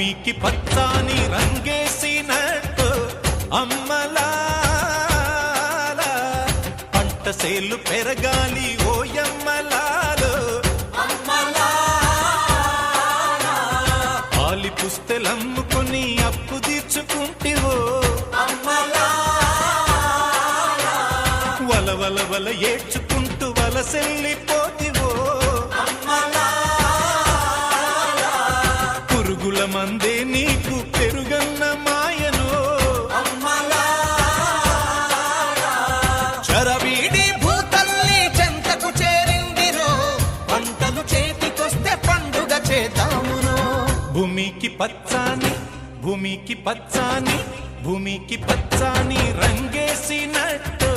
భూమికి పచ్చాని రంగేసినట్టు అమ్మలా పంట సేలు పెరగాలి ఓయమ్మలాలు పాలి పుస్తెలమ్ముకొని అప్పు తీర్చుకుంటివో వల వల వల ఏడ్చుకుంటూ వలసెల్లిపోతివో పురుగుల మందే నీకు పెరుగన్న మాయను చరవీడి భూతల్లి చెంతకు చేరిందిరో పంటలు చేతికొస్తే పండుగ చేద్దామురో భూమికి పచ్చాని భూమికి పచ్చాని భూమికి పచ్చాని రంగేసినట్టు